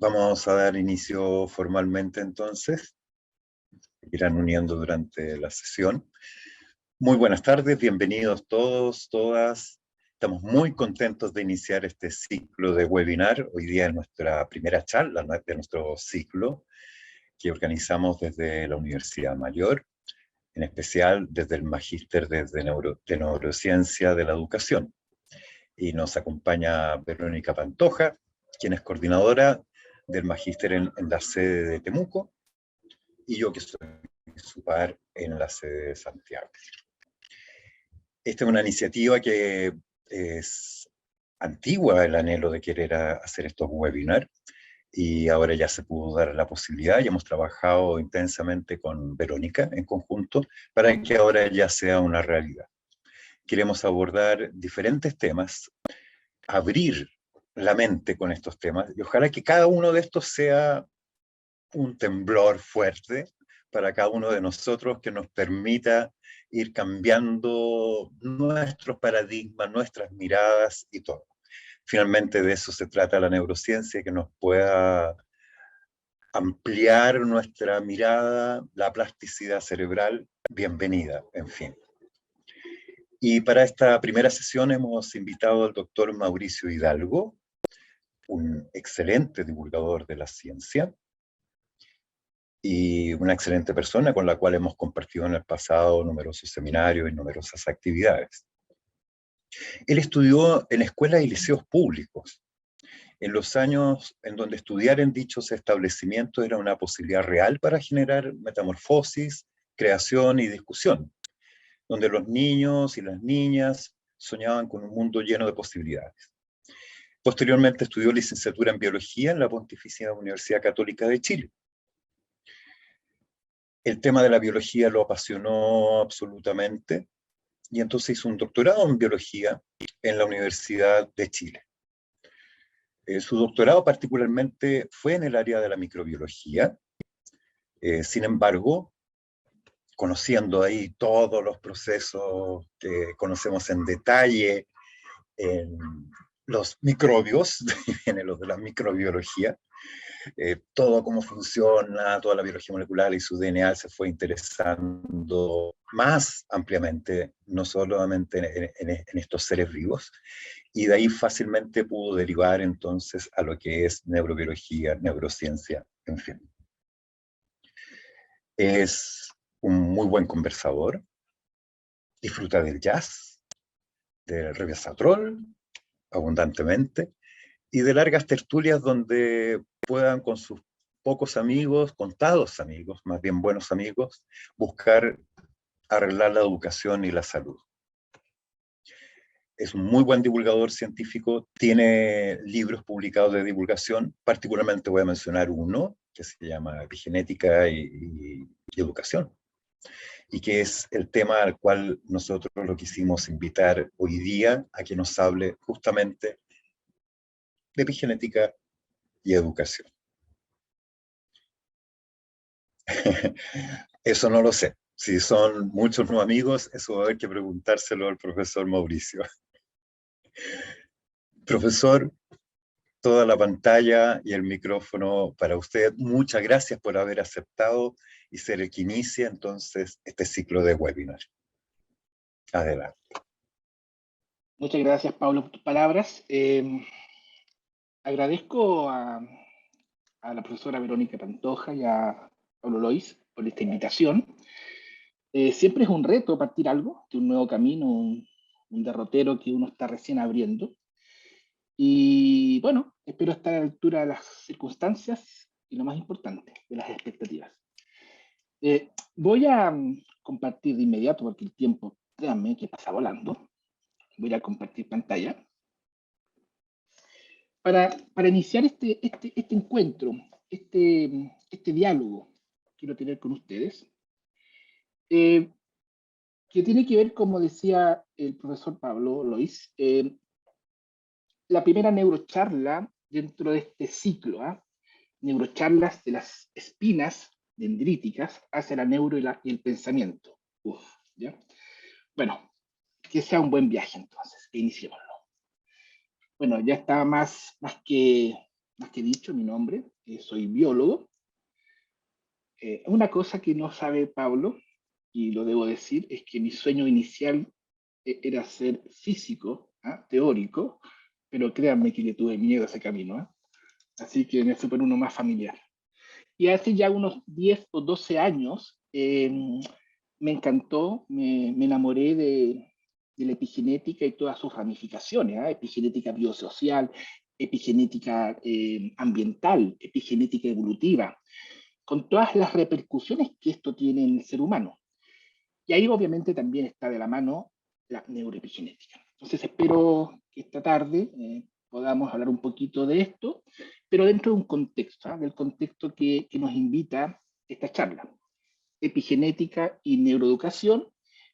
Vamos a dar inicio formalmente entonces. Irán uniendo durante la sesión. Muy buenas tardes, bienvenidos todos, todas. Estamos muy contentos de iniciar este ciclo de webinar. Hoy día es nuestra primera charla de nuestro ciclo que organizamos desde la Universidad Mayor, en especial desde el Magíster de Neurociencia de la Educación. Y nos acompaña Verónica Pantoja, quien es coordinadora del Magíster en la sede de Temuco, y yo que soy su par en la sede de Santiago. Esta es una iniciativa que es antigua, el anhelo de querer hacer estos webinars, y ahora ya se pudo dar la posibilidad y hemos trabajado intensamente con Verónica en conjunto para que ahora ya sea una realidad. Queremos abordar diferentes temas, abrir la mente con estos temas, y ojalá que cada uno de estos sea un temblor fuerte para cada uno de nosotros que nos permita ir cambiando nuestros paradigmas, nuestras miradas y todo. Finalmente de eso se trata la neurociencia, que nos pueda ampliar nuestra mirada, la plasticidad cerebral, bienvenida, en fin. Y para esta primera sesión hemos invitado al doctor Mauricio Hidalgo, un excelente divulgador de la ciencia y una excelente persona con la cual hemos compartido en el pasado numerosos seminarios y numerosas actividades. Él estudió en escuelas y liceos públicos, en los años en donde estudiar en dichos establecimientos era una posibilidad real para generar metamorfosis, creación y discusión, donde los niños y las niñas soñaban con un mundo lleno de posibilidades. Posteriormente estudió licenciatura en biología en la Pontificia Universidad Católica de Chile. El tema de la biología lo apasionó absolutamente y entonces hizo un doctorado en biología en la Universidad de Chile. Su doctorado particularmente fue en el área de la microbiología. Sin embargo, conociendo ahí todos los procesos que conocemos en detalle en los microbios, en los de la microbiología, todo cómo funciona, toda la biología molecular y su DNA se fue interesando más ampliamente, no solamente en estos seres vivos, y de ahí fácilmente pudo derivar entonces a lo que es neurobiología, neurociencia, en fin. Es un muy buen conversador, disfruta del jazz, del reversatrol, abundantemente, y de largas tertulias donde puedan con sus pocos amigos, contados amigos, más bien buenos amigos, buscar arreglar la educación y la salud. Es un muy buen divulgador científico, tiene libros publicados de divulgación, particularmente voy a mencionar uno que se llama Epigenética y Educación, y que es el tema al cual nosotros lo quisimos invitar hoy día a que nos hable justamente de epigenética y educación. Eso no lo sé. Si son muchos no amigos, eso va a haber que preguntárselo al profesor Mauricio. Profesor, toda la pantalla y el micrófono para usted. Muchas gracias por haber aceptado y ser el que inicia entonces este ciclo de webinar. Adelante. Muchas gracias, Pablo, por tus palabras. Agradezco a la profesora Verónica Pantoja y a Pablo Lois por esta invitación. Siempre es un reto partir algo, de un nuevo camino, un derrotero que uno está recién abriendo. Y bueno, espero estar a la altura de las circunstancias y lo más importante, de las expectativas. Voy a compartir de inmediato, porque el tiempo, créanme, que pasa volando. Voy a compartir pantalla. Para iniciar este encuentro, este diálogo que quiero tener con ustedes, que tiene que ver, como decía el profesor Pablo Lois, la primera neurocharla dentro de este ciclo, neurocharlas de las espinas dendríticas hacia la neuro y el pensamiento. ¿Ya? Bueno, que sea un buen viaje entonces, que iniciémoslo. Bueno, ya está más que más que dicho mi nombre, soy biólogo. Una cosa que no sabe Pablo, y lo debo decir, es que mi sueño inicial era ser físico, ¿ah? Teórico, pero créanme que le tuve miedo a ese camino, ¿ah? Así que me fui por uno más familiar. Y hace ya unos 10 o 12 años me encantó, me enamoré de la epigenética y todas sus ramificaciones, ¿eh? Epigenética biosocial, epigenética ambiental, epigenética evolutiva, con todas las repercusiones que esto tiene en el ser humano. Y ahí obviamente también está de la mano la neuroepigenética. Entonces espero que esta tarde podamos hablar un poquito de esto, pero dentro de un contexto, ¿eh? Del contexto que nos invita esta charla. Epigenética y neuroeducación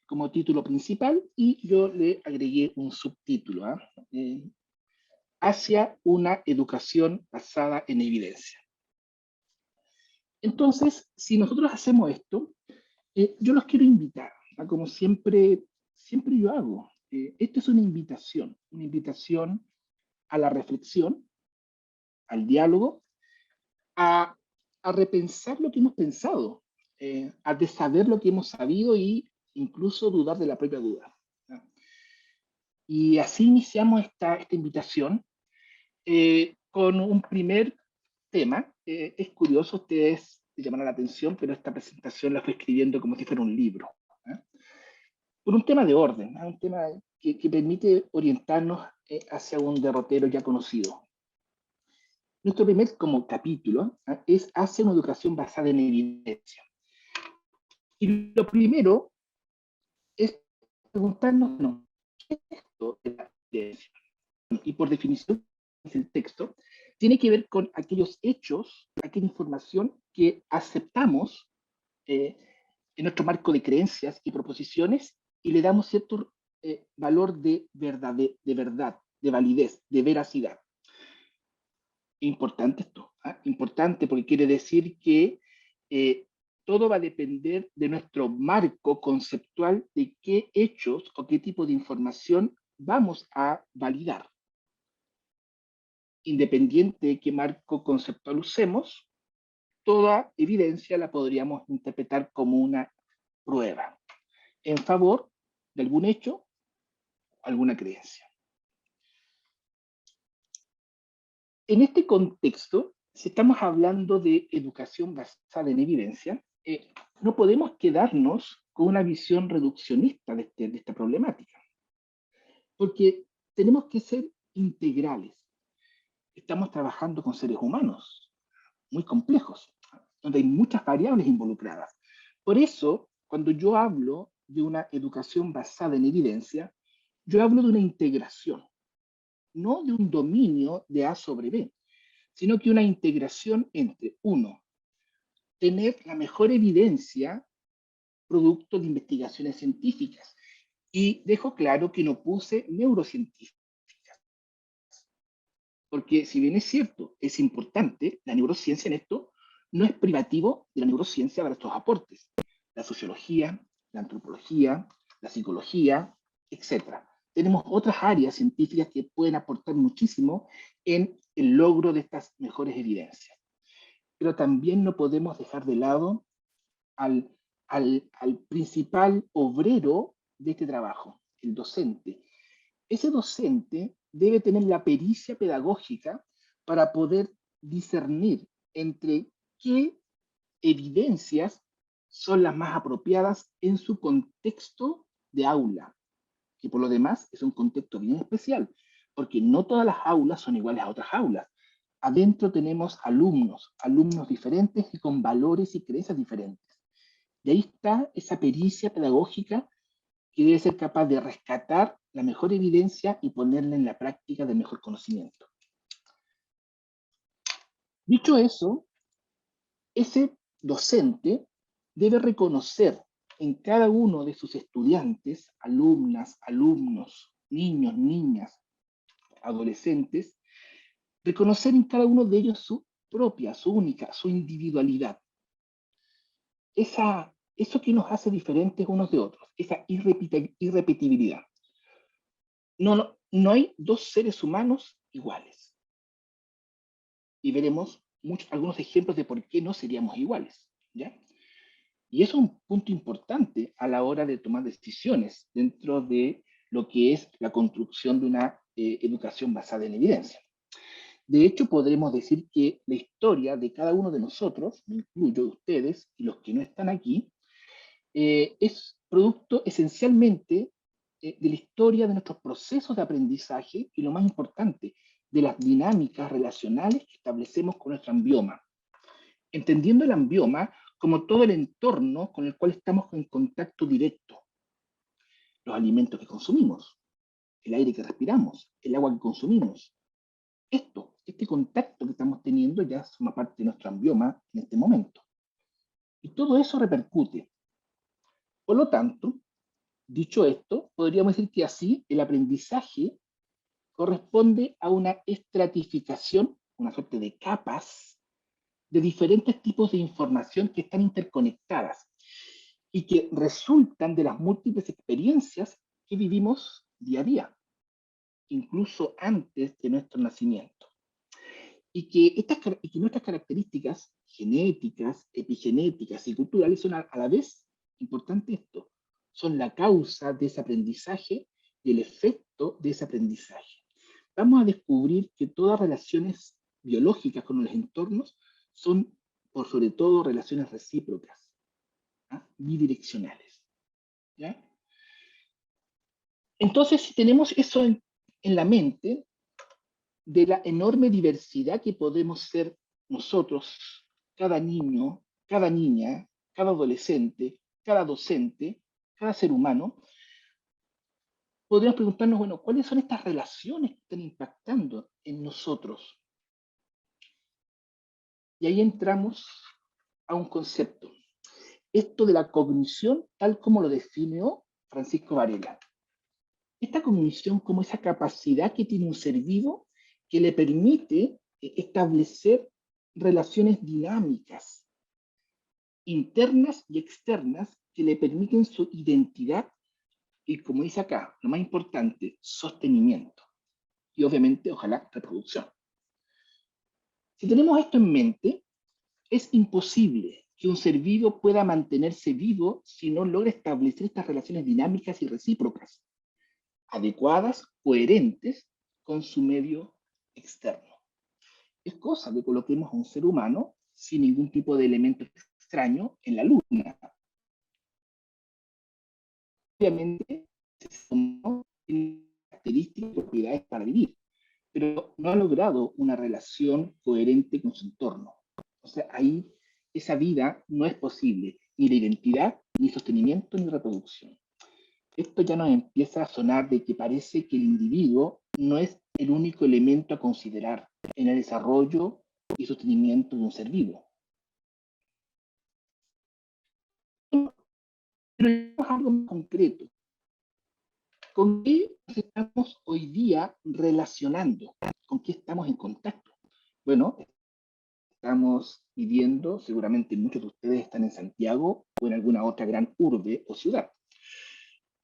como título principal, y yo le agregué un subtítulo, hacia una educación basada en evidencia. Entonces, si nosotros hacemos esto, yo los quiero invitar, como siempre, siempre yo hago. Esta es una invitación a la reflexión, al diálogo, a, a repensar lo que hemos pensado, a de saber lo que hemos sabido y incluso dudar de la propia duda. ¿No? Y así iniciamos esta invitación con un primer tema. Es curioso, ustedes se llamarán la atención, pero esta presentación la fui escribiendo como si fuera un libro. ¿Eh? Por un tema de orden, ¿eh? Un tema que permite orientarnos hacia un derrotero ya conocido. Nuestro primer como capítulo es hacia una educación basada en evidencia. Y lo primero es preguntarnos, no, ¿qué es esto de la evidencia? Y por definición, el texto tiene que ver con aquellos hechos, aquella información que aceptamos en nuestro marco de creencias y proposiciones y le damos cierto valor de verdad, de validez, de veracidad. Importante esto, ¿eh? Importante porque quiere decir que todo va a depender de nuestro marco conceptual de qué hechos o qué tipo de información vamos a validar. Independiente de qué marco conceptual usemos, toda evidencia la podríamos interpretar como una prueba en favor de algún hecho, alguna creencia. En este contexto, si estamos hablando de educación basada en evidencia, no podemos quedarnos con una visión reduccionista de esta problemática, porque tenemos que ser integrales. Estamos trabajando con seres humanos muy complejos, donde hay muchas variables involucradas. Por eso, cuando yo hablo de una educación basada en evidencia, yo hablo de una integración, no de un dominio de A sobre B, sino que una integración entre, uno, tener la mejor evidencia producto de investigaciones científicas. Y dejo claro que no puse neurocientíficas, porque si bien es cierto, es importante, la neurociencia en esto no es privativo de la neurociencia para estos aportes. La sociología, la antropología, la psicología, etc. Tenemos otras áreas científicas que pueden aportar muchísimo en el logro de estas mejores evidencias. Pero también no podemos dejar de lado al, al principal obrero de este trabajo, el docente. Ese docente debe tener la pericia pedagógica para poder discernir entre qué evidencias son las más apropiadas en su contexto de aula, que por lo demás es un contexto bien especial, porque no todas las aulas son iguales a otras aulas. Adentro tenemos alumnos, alumnos diferentes y con valores y creencias diferentes. Y ahí está esa pericia pedagógica que debe ser capaz de rescatar la mejor evidencia y ponerla en la práctica del mejor conocimiento. Dicho eso, ese docente debe reconocer en cada uno de sus estudiantes, alumnas, alumnos, niños, niñas, adolescentes, reconocer en cada uno de ellos su propia, su única, su individualidad. Eso que nos hace diferentes unos de otros, esa irrepetibilidad. No hay dos seres humanos iguales. y veremos algunos ejemplos de por qué no seríamos iguales, ¿ya? Y eso es un punto importante a la hora de tomar decisiones dentro de lo que es la construcción de una educación basada en evidencia. De hecho, podremos decir que la historia de cada uno de nosotros, me incluyo ustedes y los que no están aquí, es producto esencialmente de la historia de nuestros procesos de aprendizaje y, lo más importante, de las dinámicas relacionales que establecemos con nuestro ambioma. Entendiendo el ambioma como todo el entorno con el cual estamos en contacto directo. Los alimentos que consumimos, el aire que respiramos, el agua que consumimos. Este contacto que estamos teniendo ya forma parte de nuestro ambioma en este momento. Y todo eso repercute. Por lo tanto, dicho esto, podríamos decir que así el aprendizaje corresponde a una estratificación, una suerte de capas de diferentes tipos de información que están interconectadas y que resultan de las múltiples experiencias que vivimos día a día, incluso antes de nuestro nacimiento. Y que nuestras características genéticas, epigenéticas y culturales son a la vez, importante esto, son la causa de ese aprendizaje y el efecto de ese aprendizaje. Vamos a descubrir que todas relaciones biológicas con los entornos son, por sobre todo, relaciones recíprocas, ¿ah? Bidireccionales. ¿Ya? Entonces, si tenemos eso en la mente, de la enorme diversidad que podemos ser nosotros, cada niño, cada niña, cada adolescente, cada docente, cada ser humano, podríamos preguntarnos, bueno, ¿cuáles son estas relaciones que están impactando en nosotros? Y ahí entramos a un concepto. Esto de la cognición, tal como lo definió Francisco Varela. Esta cognición como esa capacidad que tiene un ser vivo que le permite establecer relaciones dinámicas, internas y externas, que le permiten su identidad y, como dice acá, lo más importante, sostenimiento. Y obviamente, ojalá, reproducción. Si tenemos esto en mente, es imposible que un ser vivo pueda mantenerse vivo si no logra establecer estas relaciones dinámicas y recíprocas, adecuadas, coherentes con su medio externo. Es cosa que coloquemos a un ser humano sin ningún tipo de elemento extraño en la luna. Obviamente, tiene características y propiedades para vivir, pero no ha logrado una relación coherente con su entorno. O sea, ahí esa vida no es posible, ni la identidad, ni sostenimiento, ni reproducción. Esto ya nos empieza a sonar de que parece que el individuo no es el único elemento a considerar en el desarrollo y sostenimiento de un ser vivo. Pero es algo más concreto. ¿Con qué nos estamos hoy día relacionando? ¿Con qué estamos en contacto? Bueno, estamos viviendo, seguramente muchos de ustedes están en Santiago o en alguna otra gran urbe o ciudad.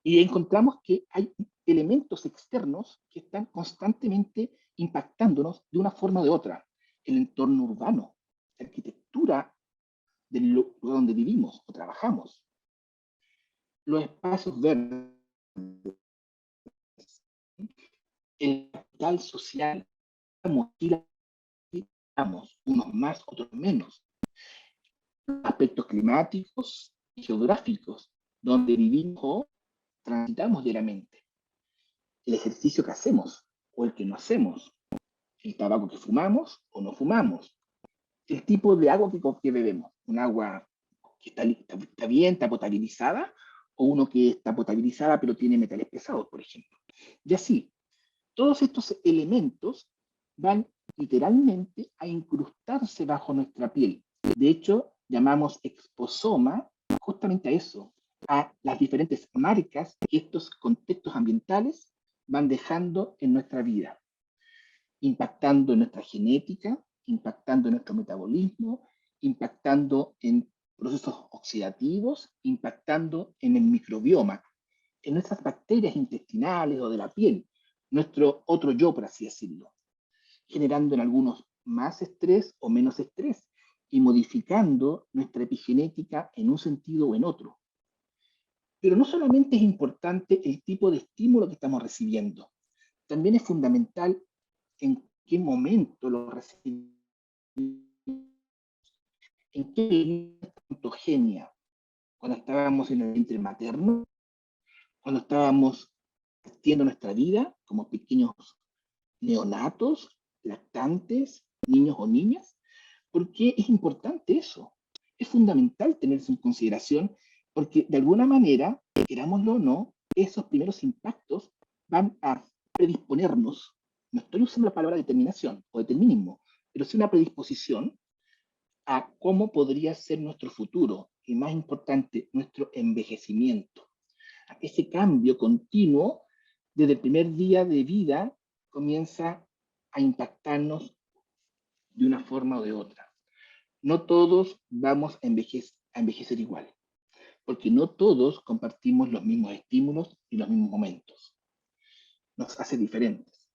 Y encontramos que hay elementos externos que están constantemente impactándonos de una forma o de otra. El entorno urbano, la arquitectura del lugar donde vivimos o trabajamos, los espacios verdes, el capital social, unos más, otros menos, aspectos climáticos y geográficos, donde vivimos o transitamos diariamente, el ejercicio que hacemos o el que no hacemos, el tabaco que fumamos o no fumamos, el tipo de agua que bebemos, un agua que está bien, está potabilizada, o uno que está potabilizada pero tiene metales pesados, por ejemplo. Y así, todos estos elementos van literalmente a incrustarse bajo nuestra piel. De hecho, llamamos exposoma justamente a eso, a las diferentes marcas que estos contextos ambientales van dejando en nuestra vida, impactando en nuestra genética, impactando en nuestro metabolismo, impactando en procesos oxidativos, impactando en el microbioma, en nuestras bacterias intestinales o de la piel, nuestro otro yo, por así decirlo, generando en algunos más estrés o menos estrés y modificando nuestra epigenética en un sentido o en otro. Pero no solamente es importante el tipo de estímulo que estamos recibiendo, también es fundamental en qué momento lo recibimos, en qué ontogenia, cuando estábamos en el vientre materno, cuando estábamos haciendo nuestra vida como pequeños neonatos, lactantes, niños o niñas. ¿Por qué es importante eso? Es fundamental tenerse en consideración porque de alguna manera, querámoslo o no, esos primeros impactos van a predisponernos, no estoy usando la palabra determinación o determinismo, pero sí una predisposición a cómo podría ser nuestro futuro y más importante, nuestro envejecimiento. Ese cambio continuo desde el primer día de vida comienza a impactarnos de una forma o de otra. No todos vamos a envejecer igual, porque no todos compartimos los mismos estímulos y los mismos momentos. Nos hace diferentes.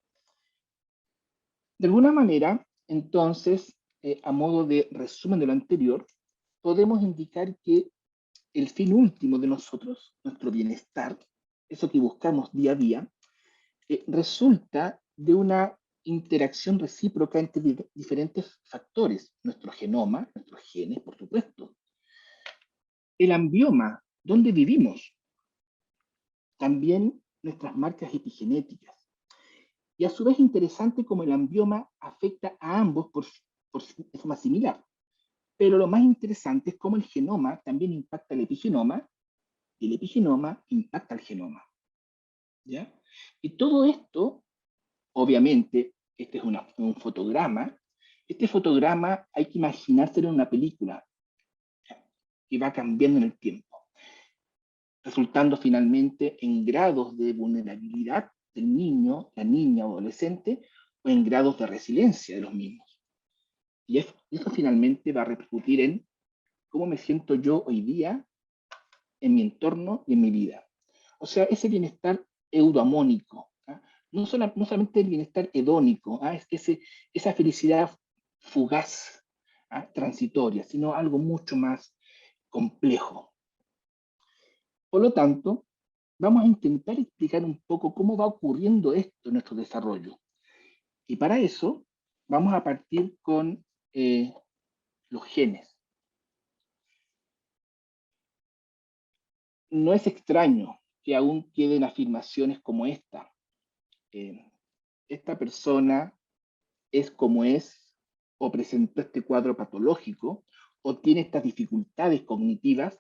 De alguna manera, entonces, a modo de resumen de lo anterior, podemos indicar que el fin último de nosotros, nuestro bienestar, eso que buscamos día a día, resulta de una interacción recíproca entre diferentes factores, nuestro genoma, nuestros genes, por supuesto, el ambioma, donde vivimos, también nuestras marcas epigenéticas. Y a su vez interesante como el ambioma afecta a ambos de forma similar. Pero lo más interesante es cómo el genoma también impacta el epigenoma y el epigenoma impacta el genoma. ¿Ya? Y todo esto, obviamente, este es un fotograma. Este fotograma hay que imaginárselo en una película que va cambiando en el tiempo, resultando finalmente en grados de vulnerabilidad del niño, la niña o adolescente, o en grados de resiliencia de los mismos. Y eso finalmente va a repercutir en cómo me siento yo hoy día en mi entorno y en mi vida. O sea, ese bienestar eudaimónico, ¿ah? No solamente el bienestar hedónico, ¿ah? Esa felicidad fugaz, ¿ah? Transitoria, sino algo mucho más complejo. Por lo tanto, vamos a intentar explicar un poco cómo va ocurriendo esto en nuestro desarrollo. Y para eso vamos a partir con los genes. No es extraño que aún queden afirmaciones como esta. Esta persona es como es, o presentó este cuadro patológico, o tiene estas dificultades cognitivas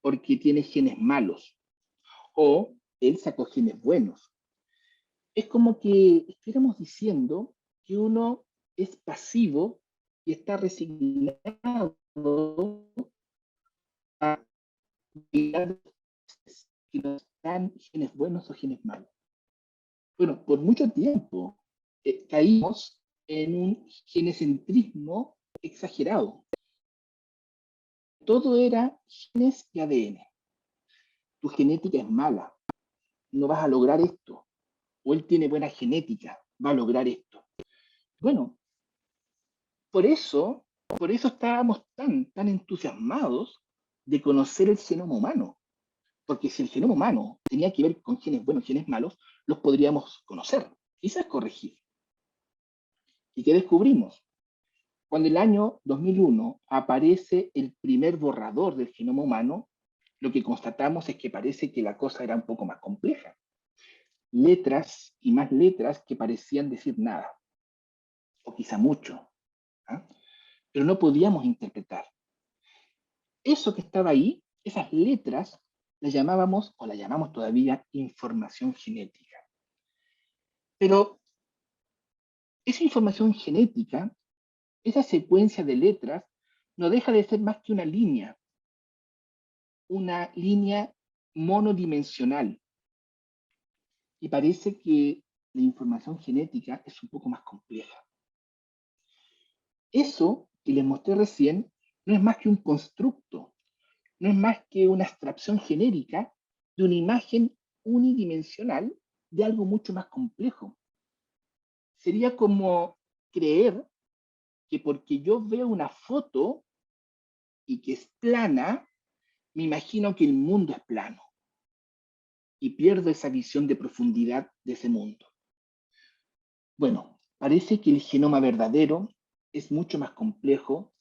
porque tiene genes malos, o él sacó genes buenos. Es como que estuviéramos diciendo que uno es pasivo y está resignado a que nos dan genes buenos o genes malos. Bueno, por mucho tiempo caímos en un genecentrismo exagerado. Todo era genes y ADN. Tu genética es mala, no vas a lograr esto. O él tiene buena genética, va a lograr esto. Bueno, por eso estábamos tan entusiasmados de conocer el genoma humano. Porque si el genoma humano tenía que ver con genes buenos, genes malos, los podríamos conocer, quizás corregir. ¿Y qué descubrimos? Cuando en el año 2001 aparece el primer borrador del genoma humano, lo que constatamos es que parece que la cosa era un poco más compleja. Letras y más letras que parecían decir nada, o quizá mucho, ¿ah? Pero no podíamos interpretar. Eso que estaba ahí, esas letras, las llamábamos, o las llamamos todavía, información genética. Pero esa información genética, esa secuencia de letras, no deja de ser más que una línea monodimensional. Y parece que la información genética es un poco más compleja. Eso que les mostré recién no es más que un constructo, no es más que una abstracción genérica de una imagen unidimensional de algo mucho más complejo. Sería como creer que porque yo veo una foto y que es plana, me imagino que el mundo es plano y pierdo esa visión de profundidad de ese mundo. Bueno, parece que el genoma verdadero es mucho más complejo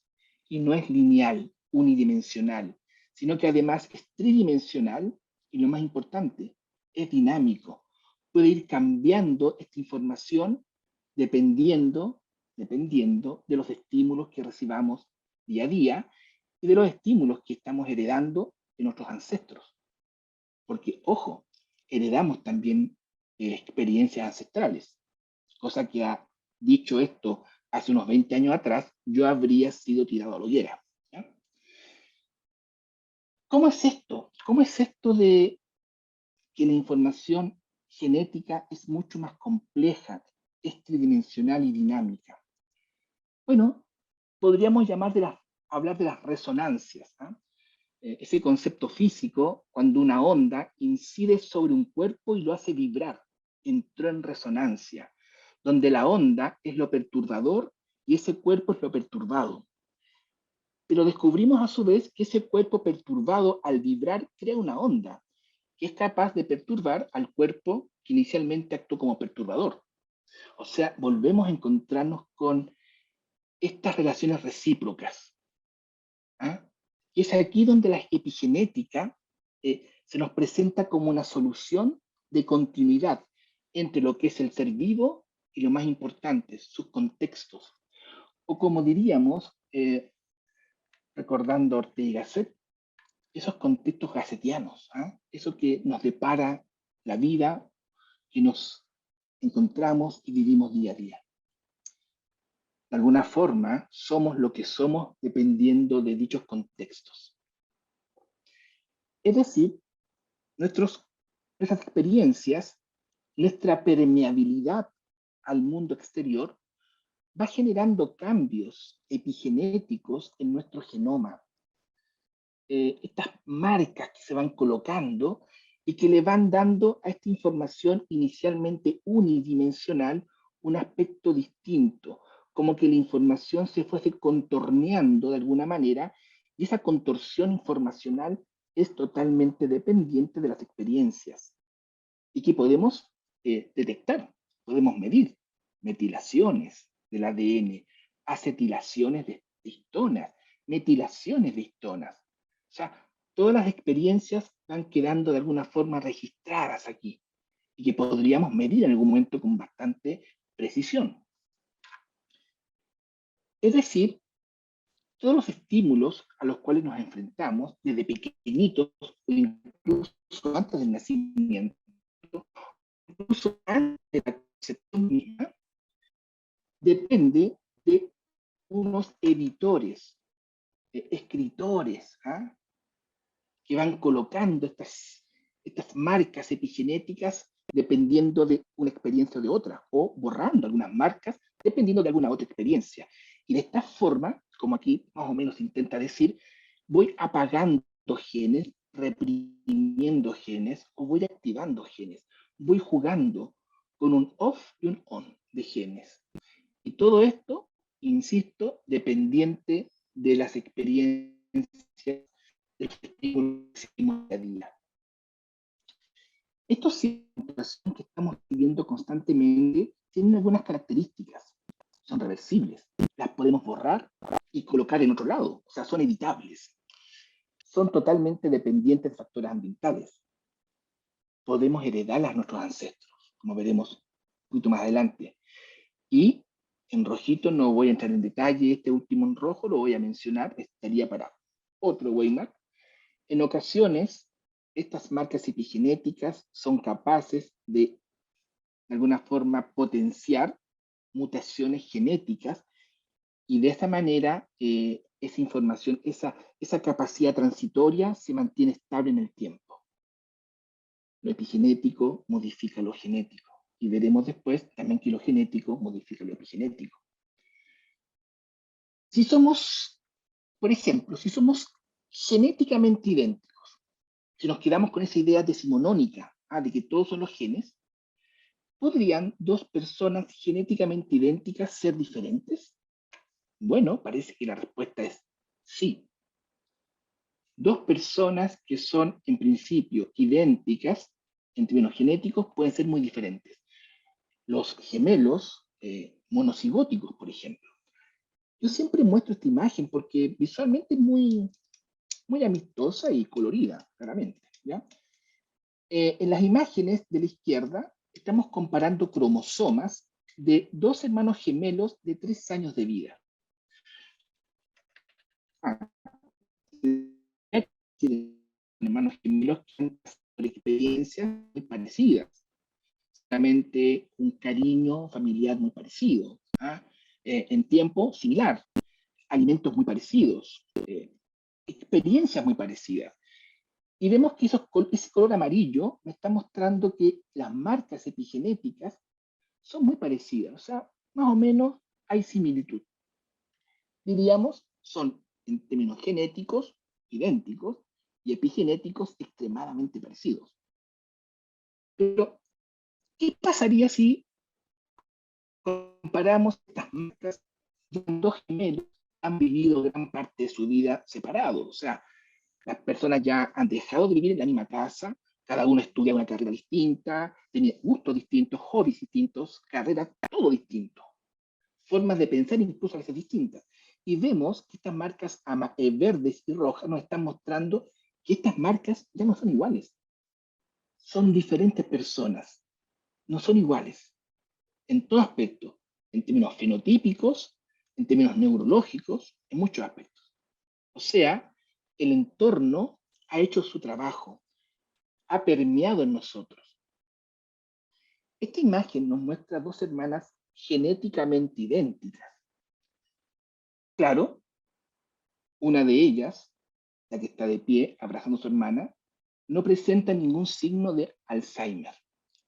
y no es lineal, unidimensional, sino que además es tridimensional y lo más importante, es dinámico. Puede ir cambiando esta información dependiendo de los estímulos que recibamos día a día y de los estímulos que estamos heredando de nuestros ancestros. Porque, ojo, heredamos también experiencias ancestrales, cosa que dicho esto hace unos 20 años atrás, yo habría sido tirado a la hoguera. ¿Ya? ¿Cómo es esto? ¿Cómo es esto de que la información genética es mucho más compleja, es tridimensional y dinámica? Bueno, podríamos hablar de las resonancias. Ese concepto físico, cuando una onda incide sobre un cuerpo y lo hace vibrar, entró en resonancia, donde la onda es lo perturbador y ese cuerpo es lo perturbado. Pero descubrimos a su vez que ese cuerpo perturbado al vibrar crea una onda que es capaz de perturbar al cuerpo que inicialmente actuó como perturbador. O sea, volvemos a encontrarnos con estas relaciones recíprocas. ¿Ah? Y es aquí donde la epigenética se nos presenta como una solución de continuidad entre lo que es el ser vivo y lo más importante, sus contextos. O como diríamos, recordando a Ortega y Gasset, esos contextos gacetianos, eso que nos depara la vida, que nos encontramos y vivimos día a día. De alguna forma, somos lo que somos dependiendo de dichos contextos. Es decir, nuestras experiencias, nuestra permeabilidad al mundo exterior, va generando cambios epigenéticos en nuestro genoma. Estas marcas que se van colocando y que le van dando a esta información inicialmente unidimensional un aspecto distinto, como que la información se fuese contorneando de alguna manera, y esa contorsión informacional es totalmente dependiente de las experiencias y que podemos detectar, podemos medir metilaciones del ADN, acetilaciones de histonas, metilaciones de histonas. O sea, todas las experiencias van quedando de alguna forma registradas aquí y que podríamos medir en algún momento con bastante precisión. Es decir, todos los estímulos a los cuales nos enfrentamos desde pequeñitos o incluso antes del nacimiento, incluso antes de la concepción misma, depende de unos editores, escritores, que van colocando estas marcas epigenéticas dependiendo de una experiencia o de otra, o borrando algunas marcas dependiendo de alguna otra experiencia. Y de esta forma, como aquí más o menos intenta decir, voy apagando genes, reprimiendo genes, o voy activando genes. Voy jugando con un off y un on de genes. Y todo esto, insisto, dependiente de las experiencias de los estímulos día a día. Estos situaciones que estamos viviendo constantemente tienen algunas características. Son reversibles. Las podemos borrar y colocar en otro lado. O sea, son evitables. Son totalmente dependientes de factores ambientales. Podemos heredarlas a nuestros ancestros, como veremos un poquito más adelante. Y en rojito no voy a entrar en detalle, este último en rojo lo voy a mencionar, estaría para otro Waymark. En ocasiones, estas marcas epigenéticas son capaces de alguna forma, potenciar mutaciones genéticas y de esa manera esa información, esa capacidad transitoria se mantiene estable en el tiempo. Lo epigenético modifica lo genético y veremos después también que lo genético modifica lo epigenético. Si somos, por ejemplo, si somos genéticamente idénticos, si nos quedamos con esa idea decimonónica de que todos son los genes, ¿podrían dos personas genéticamente idénticas ser diferentes? Bueno, parece que la respuesta es sí. Dos personas que son en principio idénticas en términos genéticos pueden ser muy diferentes. Los gemelos monocigóticos, por ejemplo. Yo siempre muestro esta imagen porque visualmente es muy amistosa y colorida, claramente. ¿Ya? En las imágenes de la izquierda estamos comparando cromosomas de dos hermanos gemelos de 3 años de vida. Hermanos gemelos que han pasado por experiencias muy parecidas, realmente un cariño familiar muy parecido, ¿ah? En tiempo similar, alimentos muy parecidos, experiencias muy parecidas. Y vemos que ese color amarillo me está mostrando que las marcas epigenéticas son muy parecidas, o sea, más o menos hay similitud. Diríamos, son en términos genéticos idénticos y epigenéticos extremadamente parecidos. Pero, ¿qué pasaría si comparamos estas marcas donde dos gemelos han vivido gran parte de su vida separados? O sea, las personas ya han dejado de vivir en la misma casa, cada uno estudia una carrera distinta, tiene gustos distintos, hobbies distintos, carreras, todo distinto, formas de pensar incluso a veces distintas. Y vemos que estas marcas verdes y rojas nos están mostrando que estas marcas ya no son iguales. Son diferentes personas, no son iguales en todo aspecto, en términos fenotípicos, en términos neurológicos, en muchos aspectos. O sea, el entorno ha hecho su trabajo, ha permeado en nosotros. Esta imagen nos muestra dos hermanas genéticamente idénticas. Claro, una de ellas, la que está de pie abrazando a su hermana, no presenta ningún signo de Alzheimer.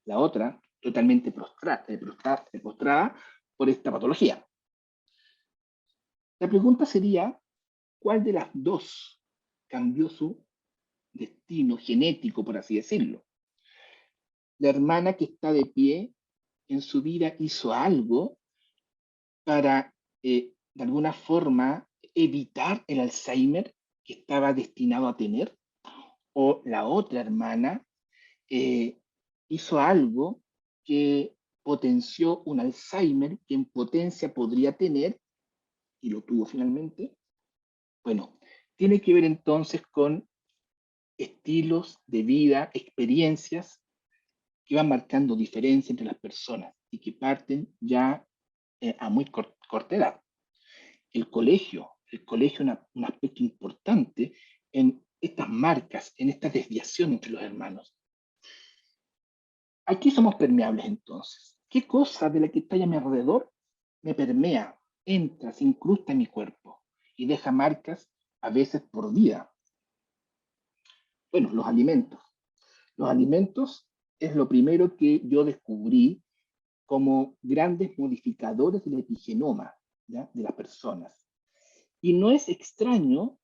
La otra, totalmente postrada por esta patología. La pregunta sería, ¿cuál de las dos cambió su destino genético, por así decirlo? La hermana que está de pie en su vida hizo algo para, de alguna forma, evitar el Alzheimer que estaba destinado a tener, o la otra hermana eh, hizo algo que potenció un Alzheimer que en potencia podría tener, y lo tuvo finalmente. Bueno, tiene que ver entonces con estilos de vida, experiencias que van marcando diferencia entre las personas y que parten ya a muy corta edad. El colegio es un aspecto importante en estas marcas, en esta desviación entre los hermanos. Aquí somos permeables entonces. ¿Qué cosa de la que está a mi alrededor me permea, entra, se incrusta en mi cuerpo y deja marcas a veces por vida? Bueno, los alimentos. Los alimentos es lo primero que yo descubrí como grandes modificadores del epigenoma, ¿ya?, de las personas. Y no es extraño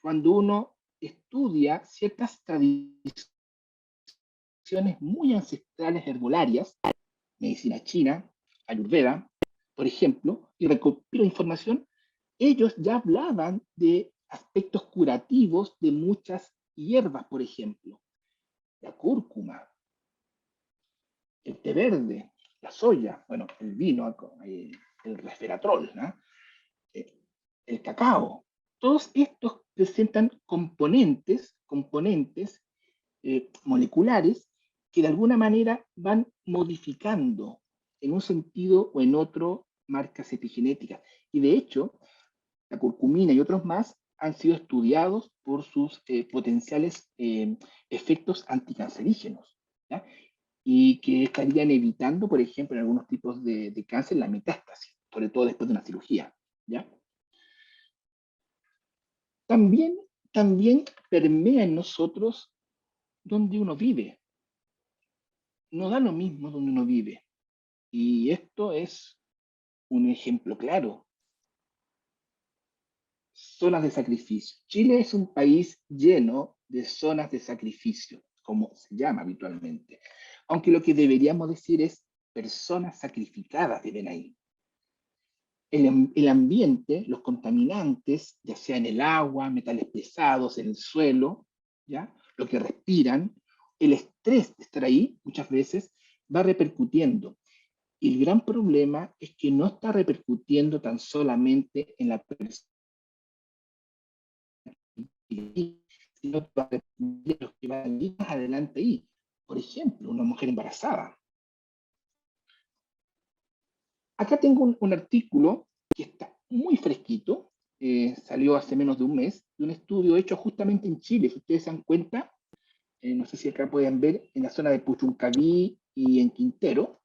cuando uno estudia ciertas tradiciones muy ancestrales herbolarias, medicina china, ayurveda, por ejemplo, y recopilo información, ellos ya hablaban de aspectos curativos de muchas hierbas, por ejemplo, la cúrcuma, el té verde, la soya, bueno, el vino, el resveratrol, ¿no?, el cacao. Todos estos presentan componentes moleculares que de alguna manera van modificando en un sentido o en otro marcas epigenéticas. Y de hecho, la curcumina y otros más han sido estudiados por sus potenciales efectos anticancerígenos, ¿ya?, y que estarían evitando, por ejemplo, en algunos tipos de cáncer, la metástasis, sobre todo después de una cirugía, ¿ya? También, también permea en nosotros donde uno vive. No da lo mismo donde uno vive. Y esto es un ejemplo claro. Zonas de sacrificio. Chile es un país lleno de zonas de sacrificio, como se llama habitualmente. Aunque lo que deberíamos decir es personas sacrificadas viven ahí. el ambiente, los contaminantes, ya sea en el agua, metales pesados, en el suelo, ¿ya? Lo que respiran, el estrés de estar ahí muchas veces va repercutiendo. Y el gran problema es que no está repercutiendo tan solamente en la persona, sino que va a repercutir en los que van a ir más adelante ahí. Por ejemplo, una mujer embarazada. Acá tengo un artículo que está muy fresquito, salió hace menos de un mes, de un estudio hecho justamente en Chile. Si ustedes se dan cuenta, no sé si acá pueden ver, en la zona de Puchuncaví y en Quintero.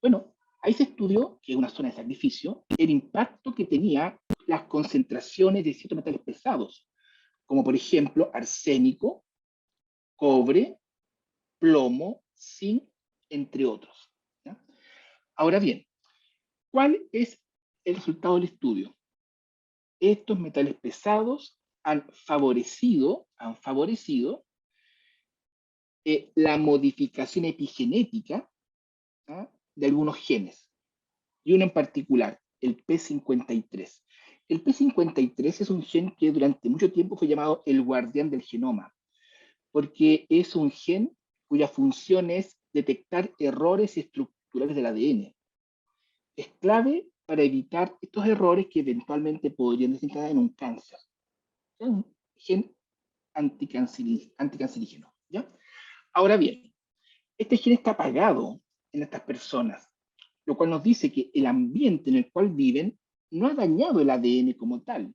Bueno, ahí se estudió, que es una zona de sacrificio, el impacto que tenía las concentraciones de ciertos metales pesados, como por ejemplo arsénico, cobre, plomo, zinc, entre otros, ¿ya? Ahora bien, ¿cuál es el resultado del estudio? Estos metales pesados han favorecido la modificación epigenética, ¿ah?, de algunos genes, y uno en particular, el P53. El P53 es un gen que durante mucho tiempo fue llamado el guardián del genoma, porque es un gen cuya función es detectar errores estructurales del ADN. Es clave para evitar estos errores que eventualmente podrían desencadenar en un cáncer. Es un gen anticancerígeno, ¿ya? Ahora bien, este gen está apagado en estas personas, lo cual nos dice que el ambiente en el cual viven no ha dañado el ADN como tal,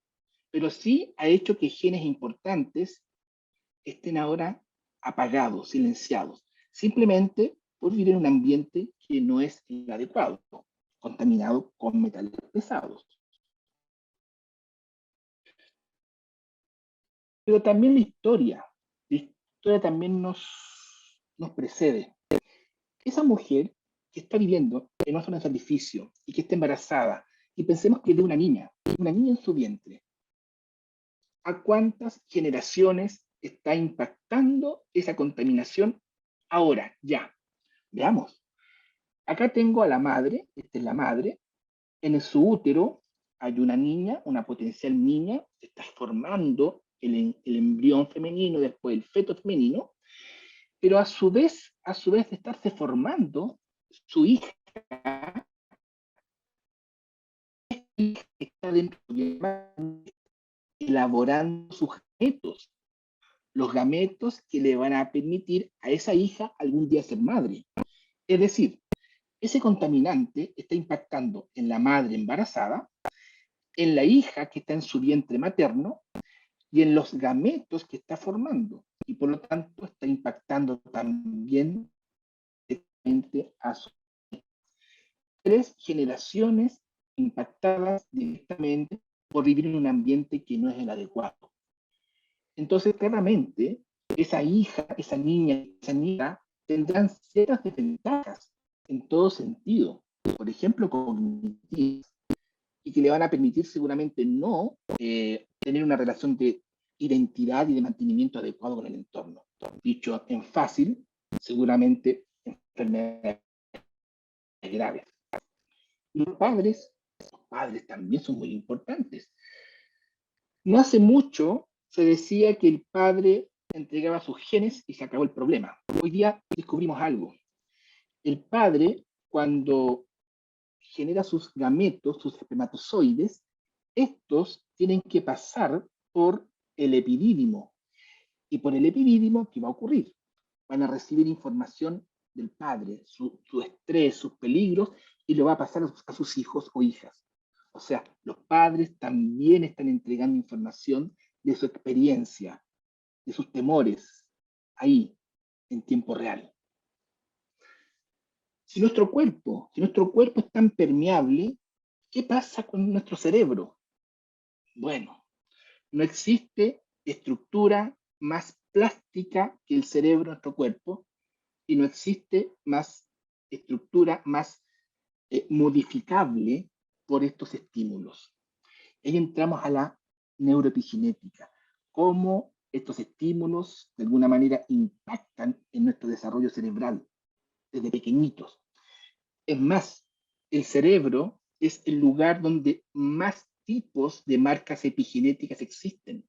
pero sí ha hecho que genes importantes estén ahora apagados, silenciados, simplemente por vivir en un ambiente que no es el adecuado, contaminado con metales pesados. Pero también la historia también nos precede. Esa mujer que está viviendo en una zona de sacrificio y que está embarazada, y pensemos que es de una niña en su vientre, ¿a cuántas generaciones está impactando esa contaminación ahora, ya? Veamos. Acá tengo a la madre, esta es la madre, en su útero hay una niña, una potencial niña, se está formando el embrión femenino, después el feto femenino, pero a su vez de estarse formando, su hija está dentro de la madre, elaborando sus gametos, los gametos que le van a permitir a esa hija algún día ser madre. Es decir, ese contaminante está impactando en la madre embarazada, en la hija que está en su vientre materno y en los gametos que está formando. Y por lo tanto está impactando también directamente a sus 3 generaciones impactadas directamente por vivir en un ambiente que no es el adecuado. Entonces, claramente, esa hija, esa niña tendrán ciertas desventajas en todo sentido, por ejemplo, cognitivas, y que le van a permitir seguramente no tener una relación de identidad y de mantenimiento adecuado con el entorno. Dicho en fácil, seguramente enfermedades graves. Los padres también son muy importantes. No hace mucho se decía que el padre entregaba sus genes y se acabó el problema. Hoy día descubrimos algo. El padre, cuando genera sus gametos, sus espermatozoides, estos tienen que pasar por el epidídimo. Y por el epidídimo, ¿qué va a ocurrir? Van a recibir información del padre, su estrés, sus peligros, y lo va a pasar a sus hijos o hijas. O sea, los padres también están entregando información de su experiencia, de sus temores, ahí, en tiempo real. Si nuestro cuerpo es tan permeable, ¿qué pasa con nuestro cerebro? Bueno, no existe estructura más plástica que el cerebro de nuestro cuerpo y no existe más estructura más modificable por estos estímulos. Ahí entramos a la neuroepigenética, cómo estos estímulos de alguna manera impactan en nuestro desarrollo cerebral desde pequeñitos. Es más, el cerebro es el lugar donde más tipos de marcas epigenéticas existen,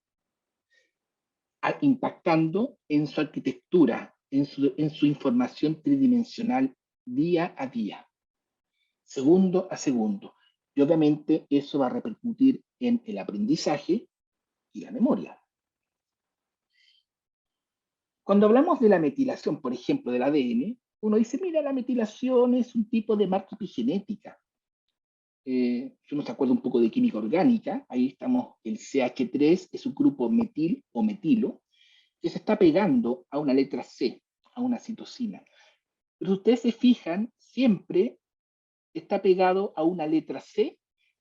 impactando en su arquitectura, en su información tridimensional día a día, segundo a segundo. Y obviamente eso va a repercutir en el aprendizaje y la memoria. Cuando hablamos de la metilación, por ejemplo, del ADN, uno dice, mira, la metilación es un tipo de marca epigenética. Si uno se acuerda un poco de química orgánica, ahí estamos, el CH3 es un grupo metil o metilo, que se está pegando a una letra C, a una citosina. Pero si ustedes se fijan, siempre está pegado a una letra C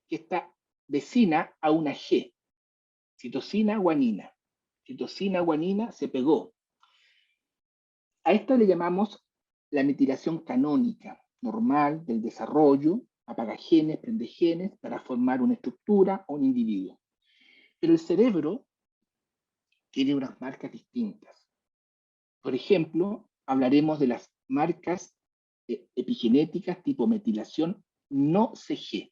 que está vecina a una G. Citosina, guanina. Citosina, guanina, se pegó. A esto le llamamos la metilación canónica, normal del desarrollo, apaga genes, prende genes para formar una estructura o un individuo. Pero el cerebro tiene unas marcas distintas. Por ejemplo, hablaremos de las marcas epigenéticas tipo metilación no CG.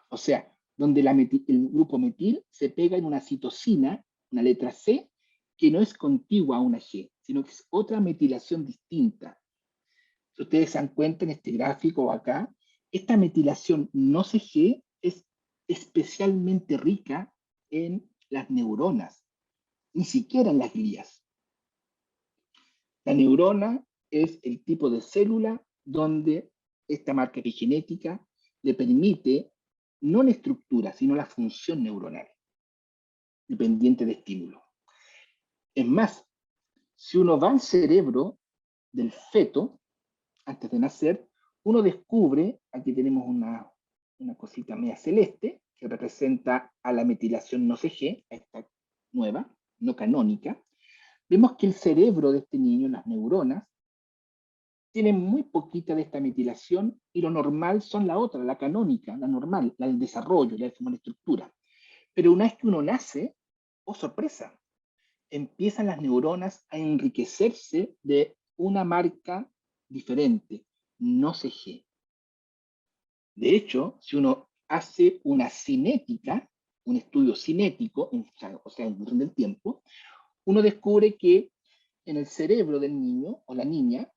O sea, donde el grupo metil se pega en una citosina, una letra C, que no es contigua a una G, sino que es otra metilación distinta. Si ustedes se dan cuenta en este gráfico acá, esta metilación no CG es especialmente rica en las neuronas, ni siquiera en las glías. La neurona es el tipo de célula donde esta marca epigenética le permite no la estructura, sino la función neuronal, dependiente de estímulo. Es más, si uno va al cerebro del feto, antes de nacer, uno descubre, aquí tenemos una cosita media celeste, que representa a la metilación no CG, esta nueva, no canónica. Vemos que el cerebro de este niño, las neuronas, tienen muy poquita de esta metilación y lo normal son la otra, la canónica, la normal, la del desarrollo, la de formar estructura. Pero una vez que uno nace, oh sorpresa, empiezan las neuronas a enriquecerse de una marca diferente, no CG. De hecho, si uno hace una cinética, un estudio cinético, o sea, en función del tiempo, uno descubre que en el cerebro del niño o la niña,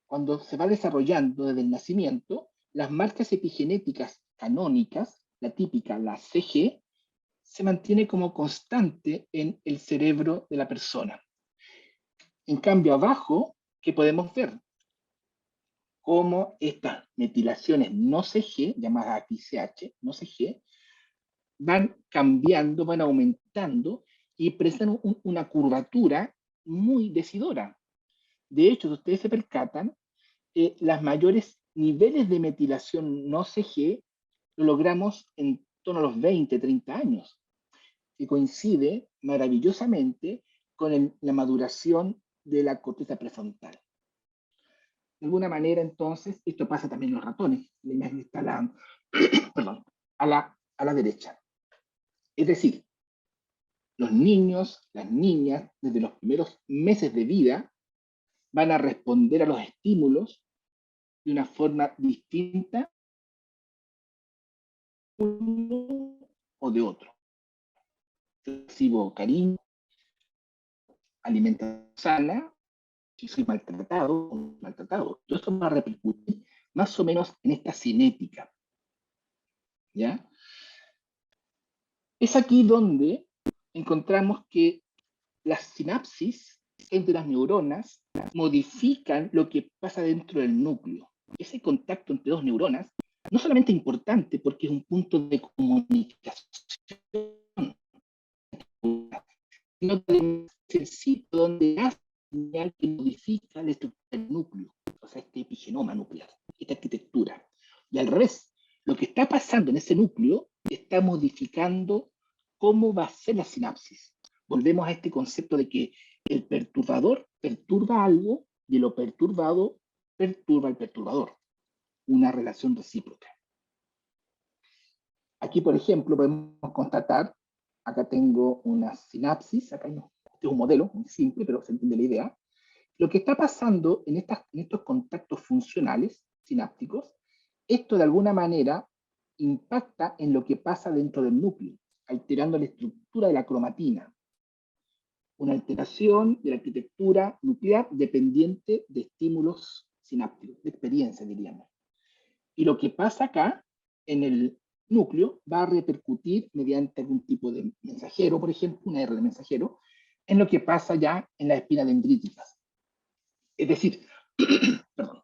cuando se va desarrollando desde el nacimiento, las marcas epigenéticas canónicas, la típica, la CG, se mantiene como constante en el cerebro de la persona. En cambio, abajo, ¿qué podemos ver? Cómo estas metilaciones no CG, llamadas aquí CH, no CG, van cambiando, van aumentando y presentan una curvatura muy decidora. De hecho, si ustedes se percatan, las mayores niveles de metilación no CG lo logramos en torno a los 20, 30 años, que coincide maravillosamente con la maduración de la corteza prefrontal. De alguna manera, entonces, esto pasa también en los ratones. La imagen está perdón, a la derecha. Es decir, los niños, las niñas, desde los primeros meses de vida, van a responder a los estímulos de una forma distinta uno o de otro. Recibo cariño, alimentación sana, si soy maltratado o maltratado. Todo esto va a repercutir más o menos en esta cinética. ¿Ya? Es aquí donde encontramos que las sinapsis entre las neuronas modifican lo que pasa dentro del núcleo. Ese contacto entre dos neuronas no solamente es importante porque es un punto de comunicación, sino que es el sitio donde hace señal que modifica la estructura del núcleo, o sea, este epigenoma nuclear, esta arquitectura. Y al revés, lo que está pasando en ese núcleo está modificando cómo va a ser la sinapsis. Volvemos a este concepto de que el perturbador perturba algo y lo perturbado perturba al perturbador. Una relación recíproca. Aquí, por ejemplo, podemos constatar, acá tengo una sinapsis, acá no, este es un modelo muy simple, pero se entiende la idea. Lo que está pasando en estos contactos funcionales sinápticos, esto de alguna manera impacta en lo que pasa dentro del núcleo, alterando la estructura de la cromatina. Una alteración de la arquitectura nuclear dependiente de estímulos sinápticos, de experiencia, diríamos. Y lo que pasa acá, en el núcleo, va a repercutir mediante algún tipo de mensajero, por ejemplo, una R de mensajero, en lo que pasa ya en las espinas dendríticas. Es decir, perdón,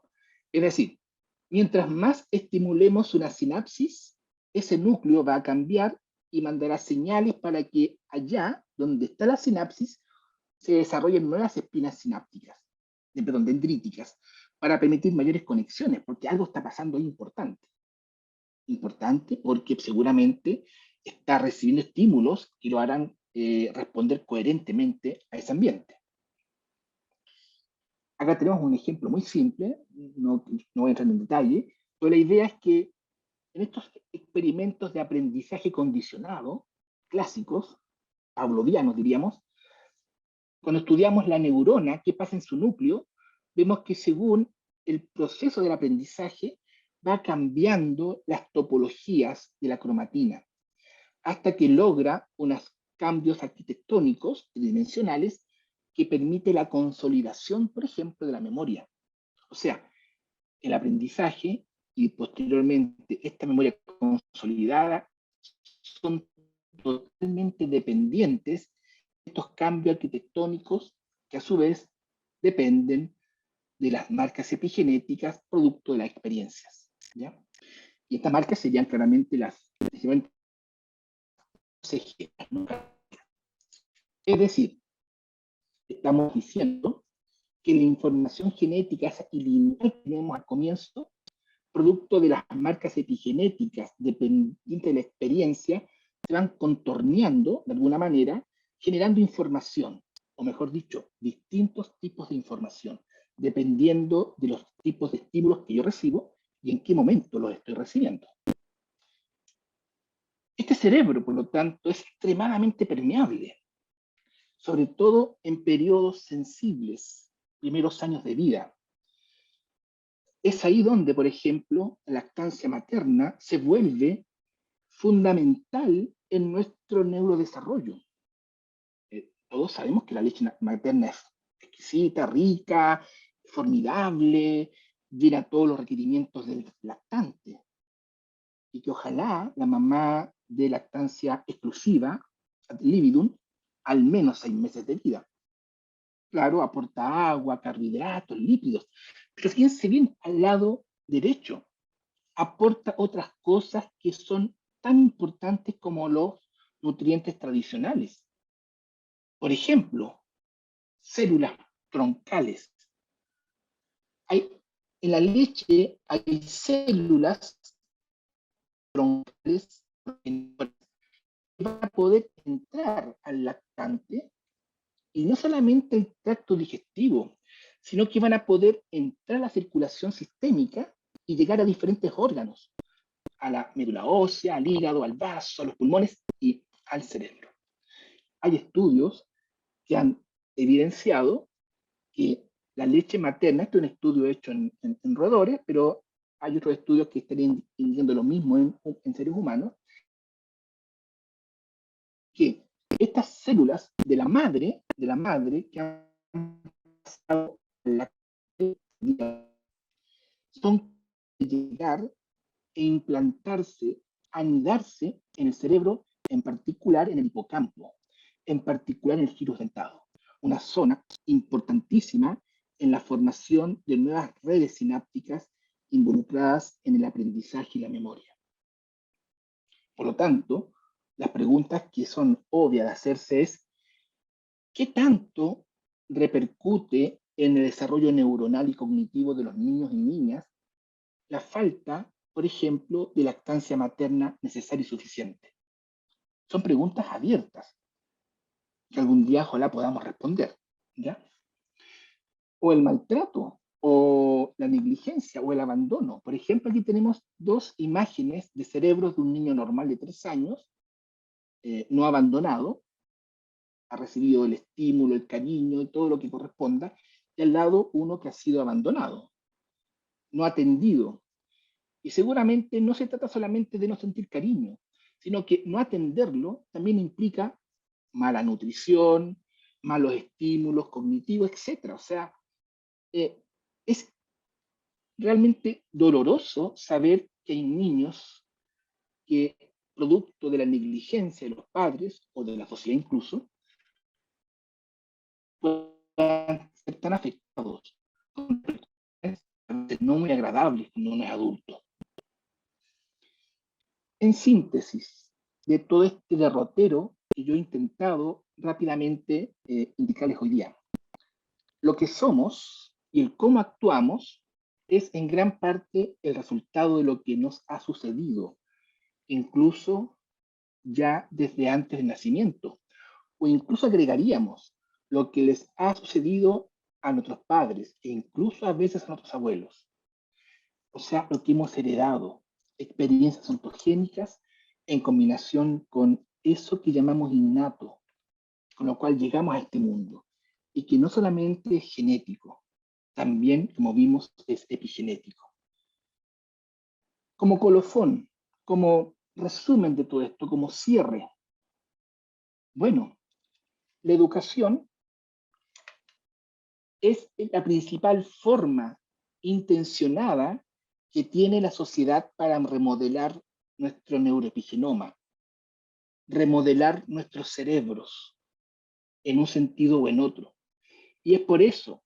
es decir, mientras más estimulemos una sinapsis, ese núcleo va a cambiar y mandará señales para que allá, donde está la sinapsis, se desarrollen nuevas espinas sinápticas, perdón, dendríticas, para permitir mayores conexiones, porque algo está pasando ahí importante. Importante porque seguramente está recibiendo estímulos que lo harán responder coherentemente a ese ambiente. Acá tenemos un ejemplo muy simple, no voy a entrar en detalle, pero la idea es que en estos experimentos de aprendizaje condicionado, clásicos, pavlovianos diríamos, cuando estudiamos la neurona, qué pasa en su núcleo, vemos que según el proceso del aprendizaje va cambiando las topologías de la cromatina, hasta que logra unos cambios arquitectónicos tridimensionales que permite la consolidación, por ejemplo, de la memoria. O sea, el aprendizaje y posteriormente esta memoria consolidada son totalmente dependientes de estos cambios arquitectónicos que a su vez dependen de las marcas epigenéticas producto de las experiencias. ¿Ya? Y estas marcas serían claramente las ¿no? Es decir, estamos diciendo que la información genética esa lineal que tenemos al comienzo, producto de las marcas epigenéticas dependientes de la experiencia, se van contorneando de alguna manera, generando información, o mejor dicho, distintos tipos de información, dependiendo de los tipos de estímulos que yo recibo y en qué momento los estoy recibiendo. Este cerebro, por lo tanto, es extremadamente permeable, sobre todo en periodos sensibles, primeros años de vida. Es ahí donde, por ejemplo, la lactancia materna se vuelve fundamental en nuestro neurodesarrollo. Todos sabemos que la leche materna es exquisita, rica, formidable, llena todos los requerimientos del lactante. Y que ojalá la mamá de lactancia exclusiva, ad libitum, al menos 6 meses de vida. Claro, aporta agua, carbohidratos, lípidos, pero fíjense bien, al lado derecho, aporta otras cosas que son tan importantes como los nutrientes tradicionales. Por ejemplo, células troncales. En la leche hay células troncales que van a poder entrar al lactante y no solamente el tracto digestivo, sino que van a poder entrar a la circulación sistémica y llegar a diferentes órganos, a la médula ósea, al hígado, al vaso, a los pulmones y al cerebro. Hay estudios que han evidenciado que la leche materna, este es un estudio hecho en roedores, pero hay otros estudios que estarían indicando lo mismo en seres humanos, que estas células de la madre que han pasado la son de llegar e implantarse, anidarse en el cerebro, en particular en el hipocampo, en particular en el giro dentado, una zona importantísima en la formación de nuevas redes sinápticas involucradas en el aprendizaje y la memoria. Por lo tanto, las preguntas que son obvias de hacerse es, ¿qué tanto repercute en el desarrollo neuronal y cognitivo de los niños y niñas la falta, por ejemplo, de lactancia materna necesaria y suficiente? Son preguntas abiertas que algún día ojalá podamos responder, ¿ya? O el maltrato, o la negligencia, o el abandono. Por ejemplo, aquí tenemos dos imágenes de cerebros de un niño normal de 3 años, no abandonado, ha recibido el estímulo, el cariño y todo lo que corresponda, y al lado uno que ha sido abandonado, no atendido, Y seguramente no se trata solamente de no sentir cariño, sino que no atenderlo también implica mala nutrición, malos estímulos cognitivos, etc. O sea, es realmente doloroso saber que hay niños que, producto de la negligencia de los padres o de la sociedad incluso, puedan ser tan afectados con no muy agradables cuando uno es adulto. En síntesis de todo este derrotero que yo he intentado rápidamente indicarles hoy día, lo que somos y el cómo actuamos es en gran parte el resultado de lo que nos ha sucedido, incluso ya desde antes del nacimiento, o incluso agregaríamos lo que les ha sucedido a nuestros padres e incluso a veces a nuestros abuelos. O sea, lo que hemos heredado, experiencias ontogénicas en combinación con eso que llamamos innato, con lo cual llegamos a este mundo, y que no solamente es genético, también, como vimos, es epigenético. Como colofón, como resumen de todo esto, como cierre, bueno, la educación es la principal forma intencionada que tiene la sociedad para remodelar nuestro neuroepigenoma, remodelar nuestros cerebros en un sentido o en otro. Y es por eso,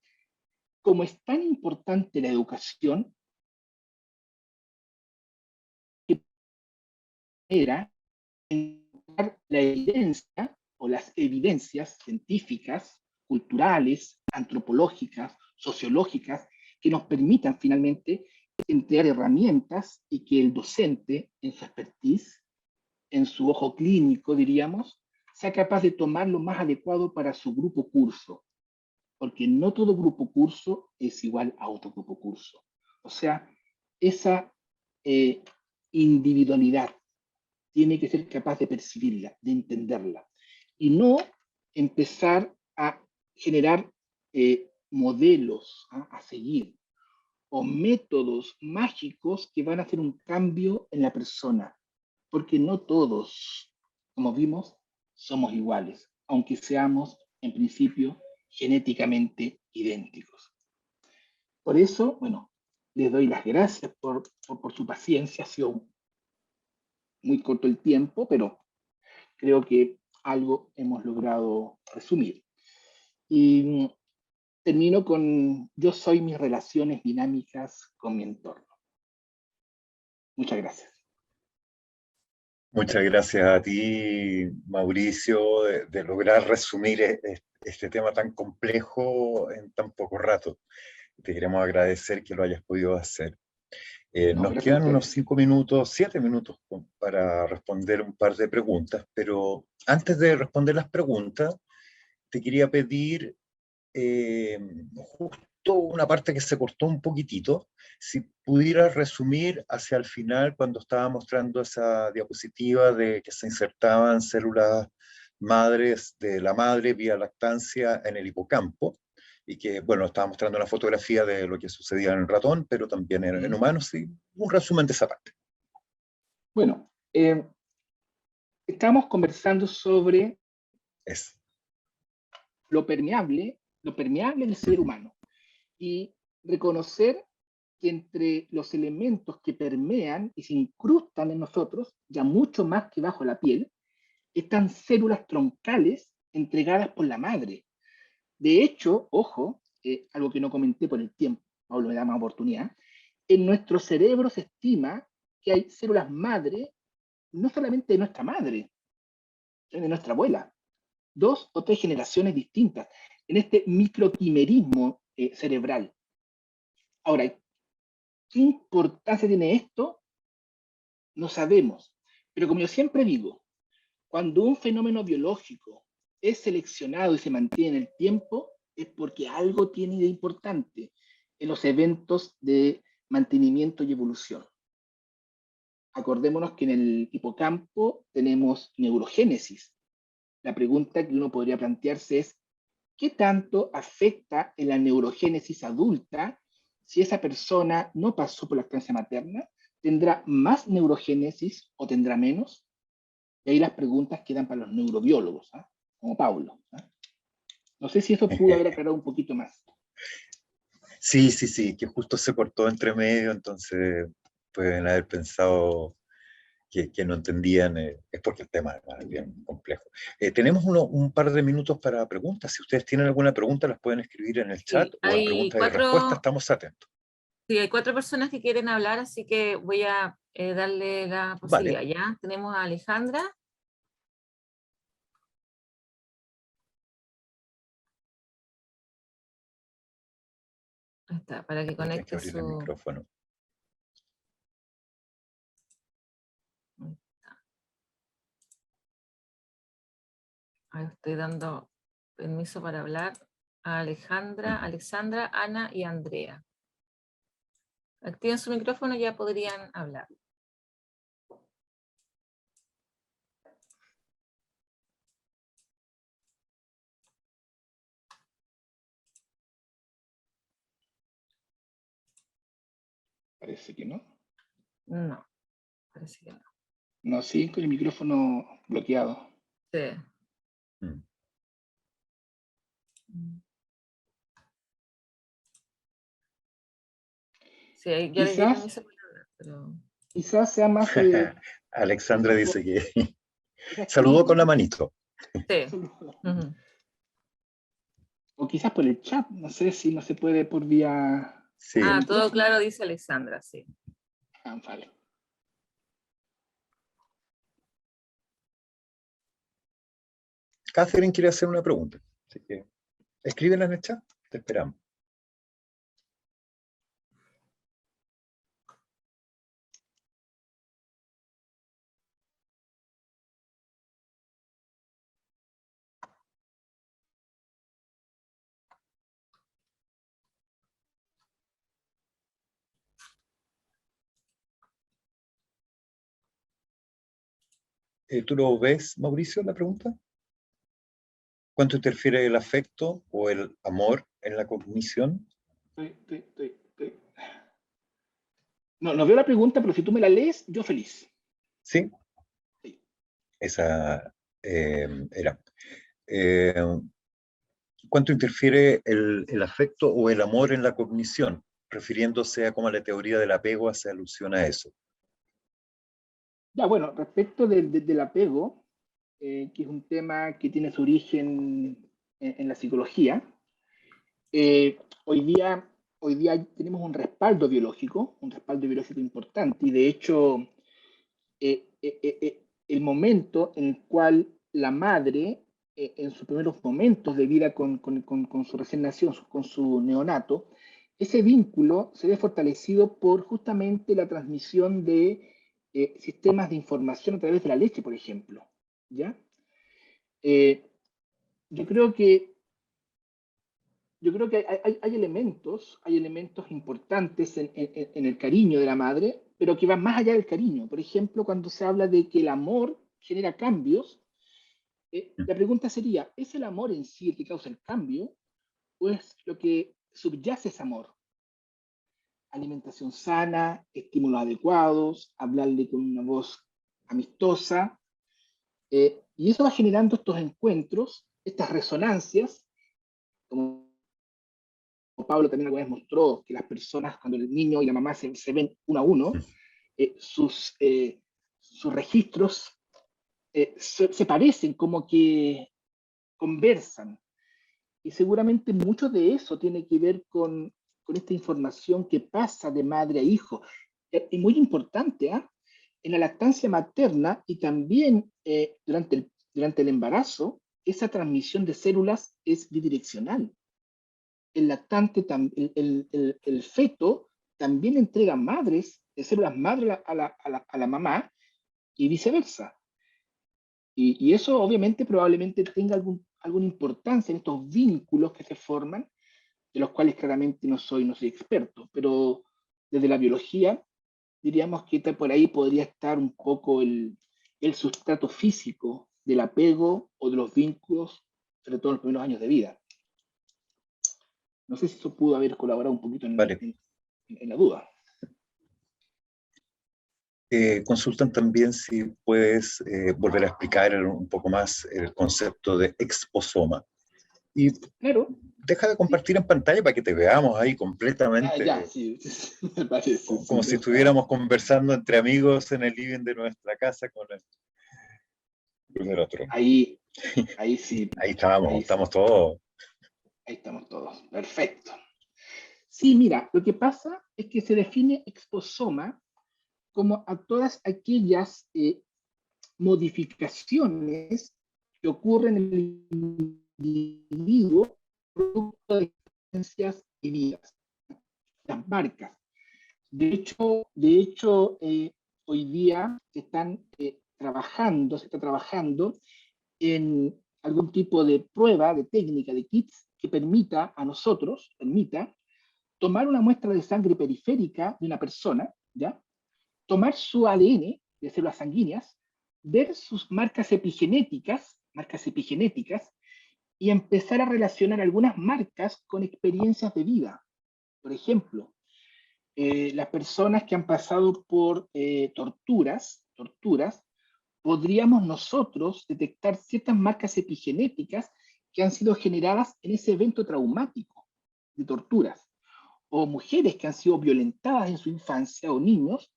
como es tan importante la educación, que era la evidencia o las evidencias científicas, culturales, antropológicas, sociológicas, que nos permitan finalmente entregar herramientas y que el docente, en su expertise, en su ojo clínico, diríamos, sea capaz de tomar lo más adecuado para su grupo curso, porque no todo grupo curso es igual a otro grupo curso. O sea, esa individualidad tiene que ser capaz de percibirla, de entenderla, y no empezar a generar modelos a seguir o métodos mágicos que van a hacer un cambio en la persona, porque no todos, como vimos, somos iguales, aunque seamos en principio genéticamente idénticos. Por eso, bueno, les doy las gracias por su paciencia. Ha sido muy corto el tiempo, pero creo que algo hemos logrado resumir. Y termino con: yo soy mis relaciones dinámicas con mi entorno. Muchas gracias. Muchas gracias a ti, Mauricio, de lograr resumir este tema tan complejo en tan poco rato. Te queremos agradecer que lo hayas podido hacer. No, Nos gracias a quedan unos ustedes. 5 minutos, 7 minutos para responder un par de preguntas, pero antes de responder las preguntas, te quería pedir eh, justo una parte que se cortó un poquitito, si pudieras resumir hacia el final cuando estaba mostrando esa diapositiva de que se insertaban células madres de la madre vía lactancia en el hipocampo, y que, bueno, estaba mostrando una fotografía de lo que sucedía en el ratón, pero también en humanos, sí, un resumen de esa parte. Bueno, estamos conversando sobre Es. lo permeable del ser humano, y reconocer que entre los elementos que permean y se incrustan en nosotros, ya mucho más que bajo la piel, están células troncales entregadas por la madre. De hecho, ojo, algo que no comenté por el tiempo, Pablo me da más oportunidad, en nuestro cerebro se estima que hay células madre, no solamente de nuestra madre, sino de nuestra abuela, 2 o 3 generaciones distintas, en este microquimerismo cerebral. Ahora, ¿qué importancia tiene esto? No sabemos, pero como yo siempre digo, cuando un fenómeno biológico es seleccionado y se mantiene en el tiempo, es porque algo tiene de importante en los eventos de mantenimiento y evolución. Acordémonos que en el hipocampo tenemos neurogénesis. La pregunta que uno podría plantearse es: ¿qué tanto afecta en la neurogénesis adulta si esa persona no pasó por lactancia materna, ¿Tendrá más neurogénesis o tendrá menos? Y ahí las preguntas quedan para los neurobiólogos, ¿ah? Como Pablo. ¿Ah? No sé si eso pudo haber aclarado un poquito más. Sí, sí, sí, que justo se cortó entre medio, entonces pueden haber pensado que no entendían, es porque el tema es bien complejo. Tenemos un par de minutos para preguntas. Si ustedes tienen alguna pregunta, las pueden escribir en el chat Sí, o en preguntas y respuestas. Estamos atentos. sí, hay 4 personas que quieren hablar, así que voy a darle la posibilidad. Vale. Ya tenemos a Alejandra. Ahí está, para que Hay que conecte abrir el su... micrófono. Ahí estoy dando permiso para hablar a Alexandra, Ana y Andrea. Activen su micrófono y ya podrían hablar. Parece que no. No, parece que no. No, sí, con el micrófono bloqueado. Sí. Mm. Sí, ya les di permiso para hablar, pero... Quizás sea más... Alexandra dice que era saludó con la escrito. manito. Sí. O quizás por el chat, no sé si no se puede por vía... Sí. Ah, todo claro, dice Alexandra, sí. Ah, vale. Catherine quiere hacer una pregunta. Así que escríbela en el chat. Te esperamos. ¿Tú lo ves, Mauricio, la pregunta? ¿Cuánto interfiere el afecto o el amor en la cognición? Estoy. No, no veo la pregunta, pero si tú me la lees, yo feliz. Sí, Sí. esa era. Eh, ¿Cuánto interfiere el afecto o el amor en la cognición? Refiriéndose a cómo la teoría del apego hace alusión a eso. Ya, bueno, respecto del apego, que es un tema que tiene su origen en la psicología, hoy día tenemos un respaldo biológico importante, y de hecho, el momento en el cual la madre, en sus primeros momentos de vida con su recién nacido, con su neonato, ese vínculo se ve fortalecido por justamente la transmisión de sistemas de información a través de la leche, por ejemplo. ¿Ya? Eh, yo creo que, hay elementos importantes en el cariño de la madre, pero que van más allá del cariño. Por ejemplo, cuando se habla de que el amor genera cambios, la pregunta sería, ¿es el amor en sí el que causa el cambio o es lo que subyace ese amor? Alimentación sana, estímulos adecuados, hablarle con una voz amistosa, y eso va generando estos encuentros, estas resonancias, como Pablo también alguna vez mostró, que las personas, cuando el niño y la mamá se ven uno a uno, sus registros se parecen, como que conversan. Y seguramente mucho de eso tiene que ver con esta información que pasa de madre a hijo. Y muy importante, ¿eh? En la lactancia materna y también durante el embarazo, esa transmisión de células es bidireccional. El lactante, el feto, también entrega células madre a la mamá y viceversa. Y eso obviamente probablemente tenga alguna importancia en estos vínculos que se forman, de los cuales claramente no soy experto, pero desde la biología diríamos que por ahí podría estar un poco el sustrato físico del apego o de los vínculos, sobre todo en los primeros años de vida. No sé si eso pudo haber colaborado un poquito Vale. en la duda. consultan también si puedes volver a explicar un poco más el concepto de exposoma. Y Claro. deja de compartir en pantalla para que te veamos ahí completamente. Ya, sí, me parece. Como si estuviéramos conversando entre amigos en el living de nuestra casa con el otro. Ahí sí. Ahí estamos, Ahí estamos sí. todos. Ahí estamos todos. Perfecto. Sí, mira, lo que pasa es que se define exposoma como a todas aquellas modificaciones que ocurren en el individuo producto de experiencias vividas, las marcas. De hecho hoy día se está trabajando en algún tipo de prueba, de técnica, de kits que permita tomar una muestra de sangre periférica de una persona, ¿ya? Tomar su ADN de células sanguíneas, ver sus marcas epigenéticas y empezar a relacionar algunas marcas con experiencias de vida. Por ejemplo, las personas que han pasado por torturas, podríamos nosotros detectar ciertas marcas epigenéticas que han sido generadas en ese evento traumático de torturas. O mujeres que han sido violentadas en su infancia o niños,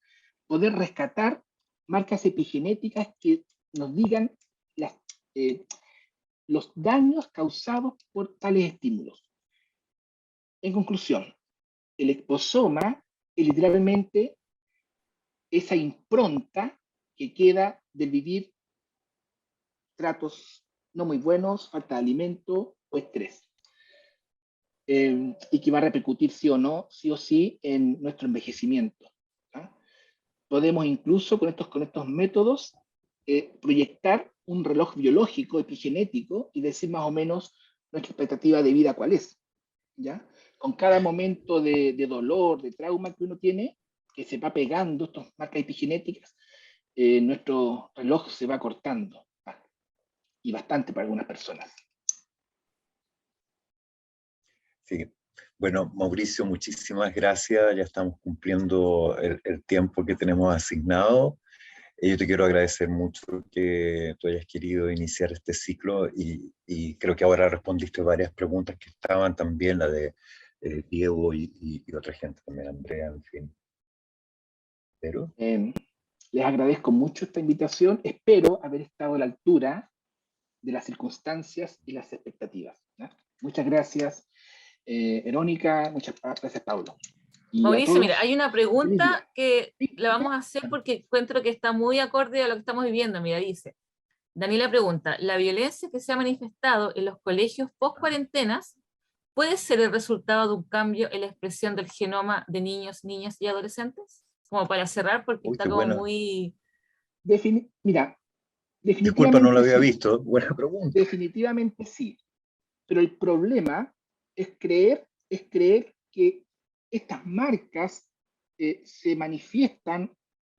poder rescatar marcas epigenéticas que nos digan los daños causados por tales estímulos. En conclusión, el exposoma es literalmente esa impronta que queda del vivir tratos no muy buenos, falta de alimento o estrés. Y que va a repercutir sí o sí, en nuestro envejecimiento. ¿Ah? Podemos incluso con estos métodos proyectar un reloj biológico, epigenético, y decir más o menos nuestra expectativa de vida cuál es. ¿Ya? Con cada momento de dolor, de trauma que uno tiene, que se va pegando estas marcas epigenéticas, nuestro reloj se va cortando. Y bastante para algunas personas. Sí. Bueno, Mauricio, muchísimas gracias. Ya estamos cumpliendo el tiempo que tenemos asignado. Yo te quiero agradecer mucho que tú hayas querido iniciar este ciclo y creo que ahora respondiste varias preguntas que estaban también, la de Diego y otra gente también, Andrea, en fin. Pero Les agradezco mucho esta invitación. Espero haber estado a la altura de las circunstancias y las expectativas. ¿No? Muchas gracias, Verónica. Muchas gracias, Pablo. Y Mauricio, mira, hay una feliz día. pregunta que Sí, la vamos a hacer porque encuentro que está muy acorde a lo que estamos viviendo. Mira, dice, Daniela pregunta, ¿la violencia que se ha manifestado en los colegios post-cuarentenas puede ser el resultado de un cambio en la expresión del genoma de niños, niñas y adolescentes? Como para cerrar, porque uy, está qué como buena. muy... Mira, Disculpa, no lo definitivamente había sí. visto. Buena pregunta. Definitivamente sí. Pero el problema es creer que estas marcas se manifiestan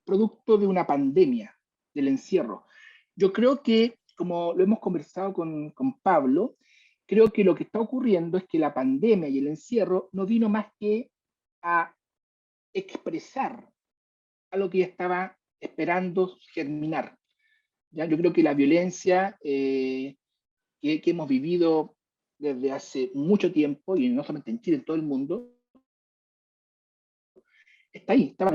producto de una pandemia, del encierro. Yo creo que, como lo hemos conversado con Pablo, creo que lo que está ocurriendo es que la pandemia y el encierro no vino más que a expresar a lo que ya estaba esperando germinar. ¿Ya? Yo creo que la violencia que hemos vivido desde hace mucho tiempo, y no solamente en Chile, en todo el mundo, está ahí, estaba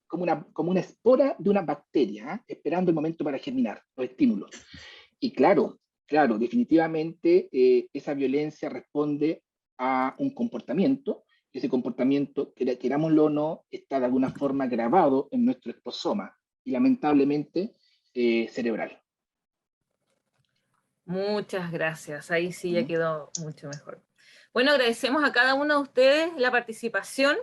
como una espora de una bacteria, esperando el momento para germinar, los estímulos. Y claro, definitivamente esa violencia responde a un comportamiento, y ese comportamiento, querámoslo o no, está de alguna forma grabado en nuestro exposoma, y lamentablemente cerebral. Muchas gracias, ahí sí ya quedó mucho mejor. Bueno, agradecemos a cada uno de ustedes la participación.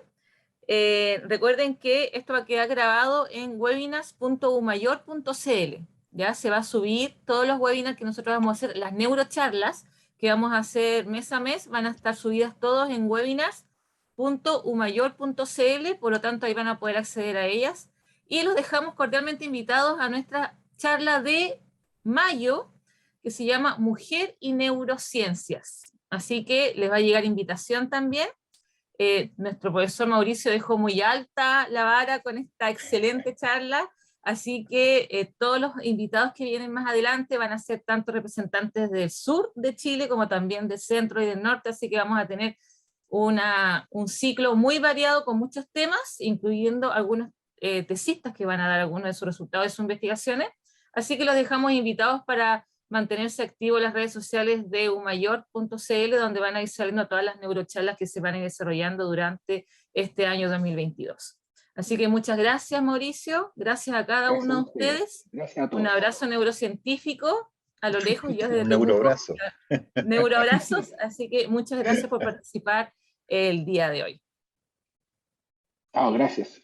Recuerden que esto va a quedar grabado en webinars.umayor.cl. Ya se va a subir todos los webinars que nosotros vamos a hacer, las neurocharlas que vamos a hacer mes a mes, van a estar subidas todos en webinars.umayor.cl, por lo tanto ahí van a poder acceder a ellas. Y los dejamos cordialmente invitados a nuestra charla de mayo, que se llama Mujer y Neurociencias. Así que les va a llegar invitación también. Nuestro profesor Mauricio dejó muy alta la vara con esta excelente charla, así que todos los invitados que vienen más adelante van a ser tanto representantes del sur de Chile como también del centro y del norte, así que vamos a tener un ciclo muy variado con muchos temas, incluyendo algunos tesistas que van a dar algunos de sus resultados de sus investigaciones, así que los dejamos invitados para mantenerse activos en las redes sociales de umayor.cl, donde van a ir saliendo todas las neurocharlas que se van a ir desarrollando durante este año 2022. Así que muchas gracias, Mauricio, gracias a cada uno de ustedes, gracias a todos. Un abrazo neurocientífico a lo lejos, yo desde Un neuroabrazo. Neuroabrazos, así que muchas gracias por participar el día de hoy. Gracias.